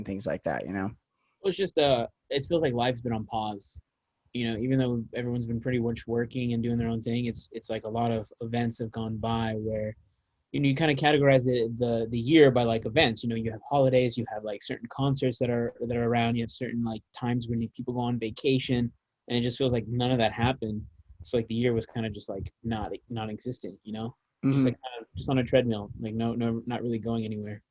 things like that, you know? Well, it's just it feels like life's been on pause. Even though everyone's been pretty much working and doing their own thing, it's like a lot of events have gone by where you kind of categorize the year by like events. You have holidays, you have like certain concerts that are around, you have certain like times when people go on vacation, and it just feels like none of that happened. So like the year was kind of just like not non-existent. Just Hmm. like kind of just on a treadmill, like no, not really going anywhere.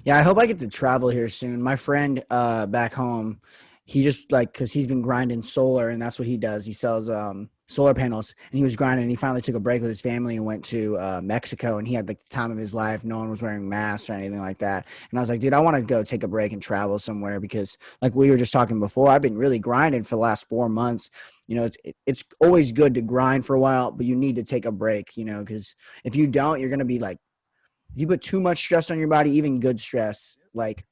Yeah, I hope I get to travel here soon. My friend back home, he just like because he's been grinding solar and that's what he does. He sells solar panels and he was grinding and he finally took a break with his family and went to Mexico and he had like the time of his life. No one was wearing masks or anything like that. And I was like, dude, I want to go take a break and travel somewhere because like we were just talking before, I've been really grinding for the last 4 months. It's always good to grind for a while, but you need to take a break, because if you don't, you're gonna be like if you put too much stress on your body, even good stress, like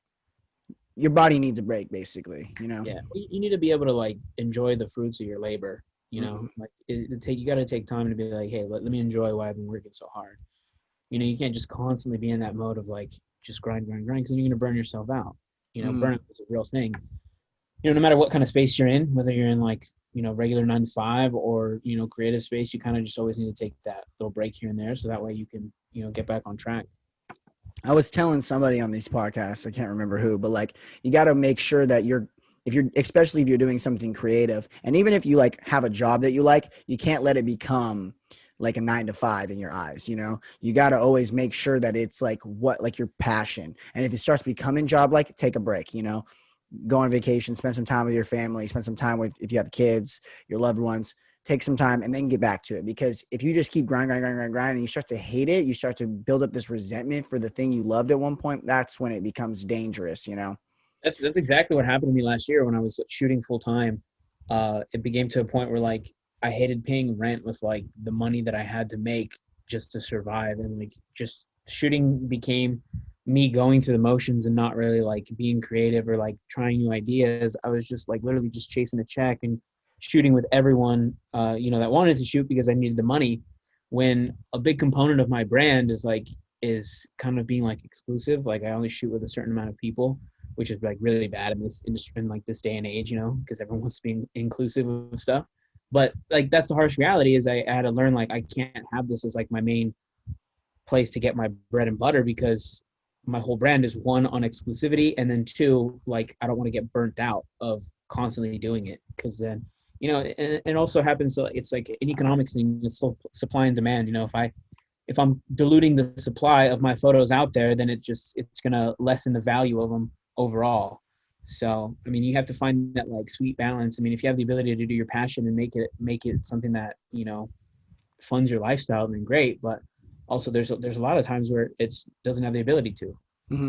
your body needs a break, basically. Yeah, you need to be able to like enjoy the fruits of your labor. Hmm. Like you got to take time to be like, hey, let me enjoy why I've been working so hard. You can't just constantly be in that mode of like just grind, because then you're gonna burn yourself out. Hmm. Burnout is a real thing. No matter what kind of space you're in, whether you're in like regular 9 to 5 or creative space, you kind of just always need to take that little break here and there, so that way you can get back on track. I was telling somebody on these podcasts, I can't remember who, but like you got to make sure that especially if you're doing something creative, and even if you like have a job that you like, you can't let it become like a 9 to 5 in your eyes. You got to always make sure that it's like your passion. And if it starts becoming job like, take a break. Go on vacation, spend some time with your family, spend some time with, if you have kids, your loved ones, take some time and then get back to it. Because if you just keep grinding, and you start to hate it, you start to build up this resentment for the thing you loved at one point. That's when it becomes dangerous. That's exactly what happened to me last year when I was shooting full time. It became to a point where like I hated paying rent with like the money that I had to make just to survive, and like just shooting became me going through the motions and not really like being creative or like trying new ideas. I was just like literally just chasing a check and shooting with everyone, that wanted to shoot because I needed the money. When a big component of my brand is kind of being like exclusive, like I only shoot with a certain amount of people, which is like really bad in this industry in like this day and age, because everyone wants to be inclusive of stuff. But like that's the harsh reality is I had to learn like I can't have this as like my main place to get my bread and butter, because my whole brand is one on exclusivity, and then two, like I don't want to get burnt out of constantly doing it, because then it also happens. So it's like an economics thing. It's still supply and demand. If I'm diluting the supply of my photos out there, then it's gonna lessen the value of them overall. So I mean, you have to find that like sweet balance. I mean, if you have the ability to do your passion and make it something that funds your lifestyle, then great. But also, there's a lot of times where it doesn't have the ability to. Hmm.